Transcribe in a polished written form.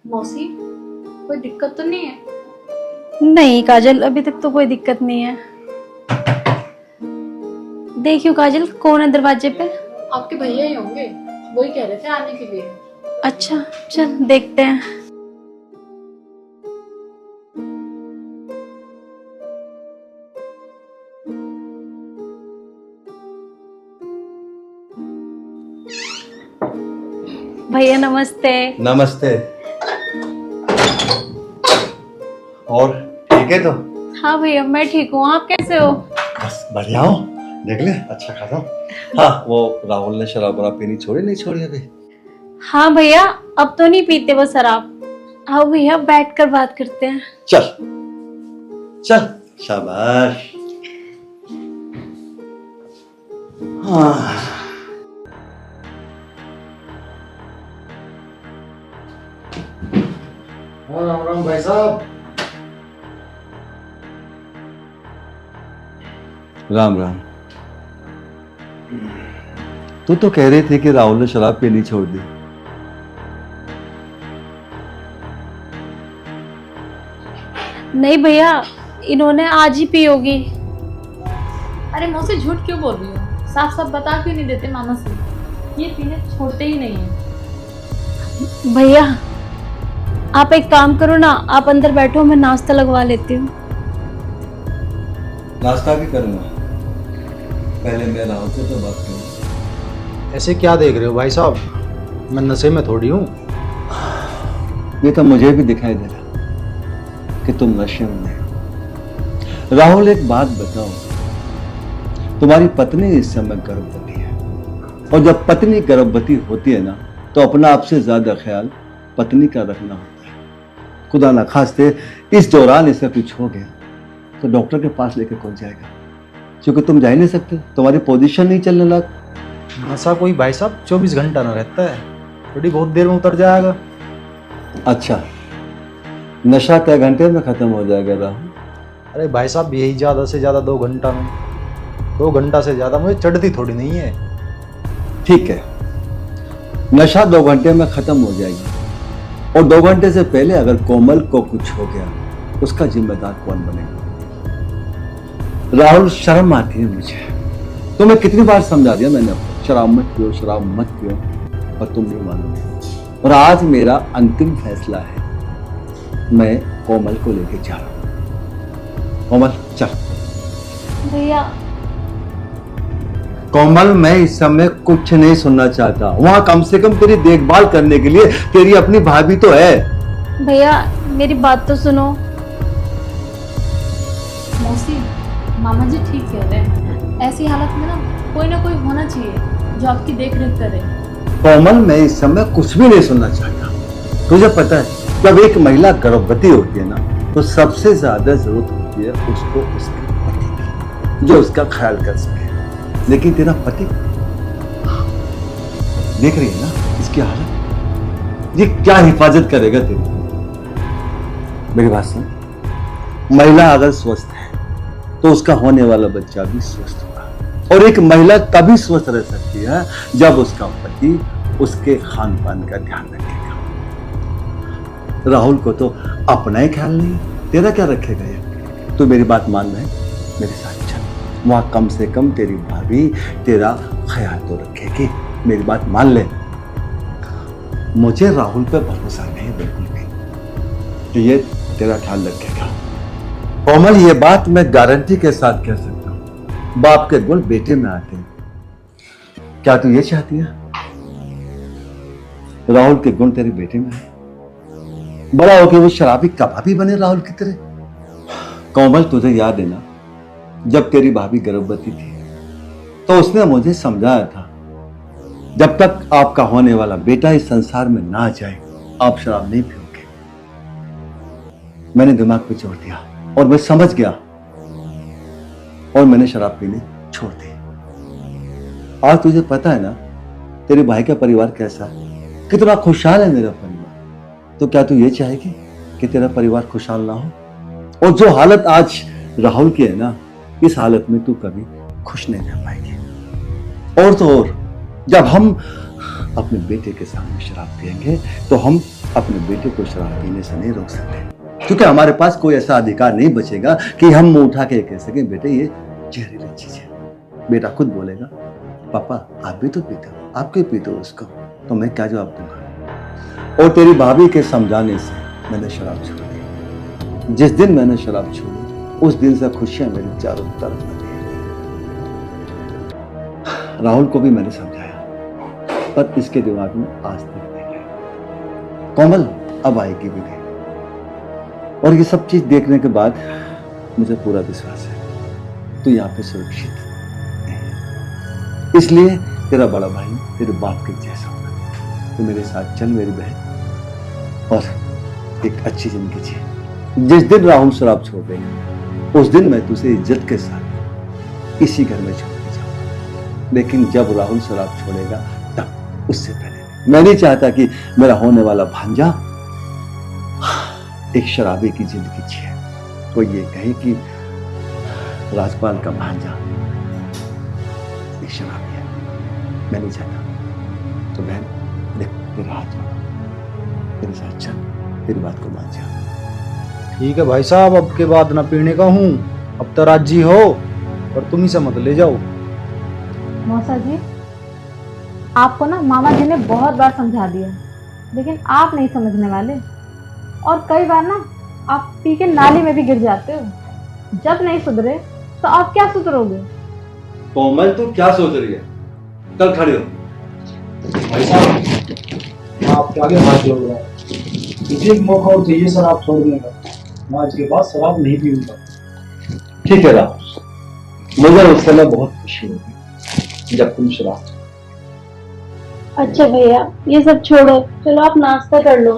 मौसी, कोई दिक्कत तो नहीं है? नहीं काजल, अभी तक तो कोई दिक्कत नहीं है। देखियो काजल, कौन है दरवाजे पे? आपके भैया ही होंगे, वही कह रहे थे आने के लिए। अच्छा, चल देखते हैं। भैया नमस्ते। नमस्ते। और ठीक है तो? हाँ भैया, मैं ठीक हूँ, आप कैसे हो? बस बढ़िया हो। देख ले, अच्छा खाता हूँ। हाँ, वो राहुल ने शराब वराब पीनी छोड़ी नहीं छोड़ी अभी? हाँ भैया, अब तो नहीं पीते वो शराब। आओ भैया, बैठ कर बात करते हैं। चल चल, शाबाश। हाँ, राम राम भाई साहब। राम राम। तू तो कह रही थी कि राहुल ने शराब पीनी छोड़ दी। नहीं भैया, इन्होंने आज ही पी होगी। अरे मौसी, झूठ क्यों बोल रही हो? साफ साफ बता क्यों नहीं देते मामा से? ये पीने छोड़ते ही नहीं है। भैया आप एक काम करो ना, आप अंदर बैठो, मैं नाश्ता लगवा लेती हूँ। नाश्ता भी करूंगा, पहले मैं राहुल से तो बात करूँ। ऐसे क्या देख रहे हो भाई साहब? मैं नशे में थोड़ी हूँ। ये तो मुझे भी दिखाई दे रहा कि तुम नशे में नहीं। राहुल, एक बात बताओ, तुम्हारी पत्नी इस समय गर्भवती है, और जब पत्नी गर्भवती होती है ना, तो अपना आपसे ज्यादा ख्याल पत्नी का रखना होता है। खुदा ना खास्ते इस दौरान इसका कुछ हो गया तो डॉक्टर के पास लेकर कौन जाएगा? क्योंकि तुम जा ही नहीं सकते, तुम्हारी पोजीशन नहीं चलने लग। नशा कोई भाई साहब 24 घंटा ना रहता है, थोड़ी बहुत देर में उतर जाएगा। अच्छा, नशा क्या घंटे में खत्म हो जाएगा राहुल? अरे भाई साहब, यही ज़्यादा से ज़्यादा 2 घंटा में। 2 घंटा से ज़्यादा मुझे चढ़ती थोड़ी नहीं है। ठीक है, नशा 2 घंटे में खत्म हो जाएगी, और 2 घंटे से पहले अगर कोमल को कुछ हो गया, उसका जिम्मेदार कौन बनेगा? राहुल, शर्म आती है मुझे। तुम्हें कितनी बार समझा दिया मैंने आपको, शराब मत पियो, शराब मत पियो, और तुम नहीं मानोगे। और आज मेरा अंतिम फैसला है, मैं कोमल को लेके जा रहा हूं। कोमल चल। भैया कोमल, मैं इस समय कुछ नहीं सुनना चाहता। वहां कम से कम तेरी देखभाल करने के लिए तेरी अपनी भाभी तो है। भैया, मेरी बात तो सुनो। मौसी, मामा जी ठीक कह रहे हैं। ऐसी हालत में ना कोई होना चाहिए जो आपकी देख रेख करे। कोमल, मैं इस समय कुछ भी नहीं सुनना चाहता। तुझे पता है, जब एक महिला गर्भवती होती है ना, तो सबसे ज्यादा जरूरत होती है उसको उसके पति की, जो उसका ख्याल कर सके। लेकिन तेरा पति, देख रही है ना इसकी हालत, ये क्या हिफाजत करेगा तेरी? मेरी बात सुन, महिला अगर स्वस्थ है तो उसका होने वाला बच्चा भी स्वस्थ होगा। और एक महिला तभी स्वस्थ रह सकती है जब उसका पति उसके खान पान का ध्यान रखेगा। राहुल को तो अपना ही ख्याल नहीं, तेरा क्या रखेगा ये? तो मेरी बात मान रहे, मेरे साथ चल। वहां कम से कम तेरी भाभी तेरा ख्याल तो रखेगी। मेरी बात मान ले। मुझे राहुल पे भरोसा नहीं बिल्कुल भी कि ये तेरा ख्याल रखेगा। कोमल, ये बात मैं गारंटी के साथ कह सकता हूं। बाप के गुण बेटे में आते हैं। क्या तू ये चाहती है राहुल के गुण तेरे बेटे में है? बड़ा होके वो शराबी कबाबी बने राहुल की तरह? कोमल, तुझे याद है ना, जब तेरी भाभी गर्भवती थी तो उसने मुझे समझाया था, जब तक आपका होने वाला बेटा इस संसार में ना जाए, आप शराब नहीं पियोगे। मैंने दिमाग पे जोर दिया और मैं समझ गया, और मैंने शराब पीने छोड़ दी। आज तुझे पता है ना तेरे भाई का परिवार कैसा है, कितना खुशहाल है मेरा परिवार। तो क्या तू ये चाहेगी कि तेरा परिवार खुशहाल ना हो? और जो हालत आज राहुल की है ना, इस हालत में तू कभी खुश नहीं रह पाएगी। और तो और, जब हम अपने बेटे के सामने शराब पियेंगे तो हम अपने बेटे को शराब पीने से नहीं रोक सकते, क्योंकि हमारे पास कोई ऐसा अधिकार नहीं बचेगा कि हम मुंह उठा के कह सकें बेटे ये जहरीली चीज है। बेटा खुद बोलेगा पापा आप भी तो पीते हो, आप क्यों पीते हो उसको, तो मैं क्या जवाब दूंगा। और तेरी भाभी के समझाने से मैंने शराब छोड़ दी। जिस दिन मैंने शराब छोड़ी उस दिन से खुशियां मेरी चारों तरफ बनी है। राहुल को भी मैंने समझाया पर इसके दिमाग में आज तक नहीं है। कोमल अब आएगी भी नहीं, और ये सब चीज देखने के बाद मुझे पूरा विश्वास है तू यहाँ पे सुरक्षित नहीं है। इसलिए तेरा बड़ा भाई तेरे बाप के जैसा होना, तो मेरे साथ चल मेरी बहन और एक अच्छी जिंदगी जी। जिस दिन राहुल शराब छोड़ देगा उस दिन मैं तुझे इज्जत के साथ इसी घर में छोड़ के जाऊंगा, लेकिन जब राहुल शराब छोड़ेगा तब, उससे पहले मैं नहीं चाहता कि मेरा होने वाला भांजा एक शराबी की जिंदगी जिए। कोई ये कहे कि राजपाल का भांजा एक शराबी है, मैं नहीं चाहता। तो बहन देख मेरा हाथ पकड़, मेरे साथ चल, तेरी बात को मान जा। ठीक है भाई साहब, अब के बाद ना पीने का हूँ, अब तो राजी हो और तुम ही से मत ले जाओ। मौसा जी आपको ना मामा जी ने बहुत बार समझा दिया, लेकिन आप नहीं समझने वाले, और कई बार ना आप पी के नाली में भी गिर जाते हो। जब नहीं सुधरे तो आप क्या सुधरोगे। कोमल तू क्या सोच रही है, चल खड़ी हो। भाई साहब आपके आगे हाथ लग रहा है, मुझे एक मौका और चाहिए सर आप छोड़ने का, मैं आज के बाद शराब नहीं पीऊंगा। ठीक है राहुल, मुझे उस समय बहुत खुशी होगी जब तुम शराब। अच्छा भैया ये सब छोड़ो, चलो आप नाश्ता कर लो।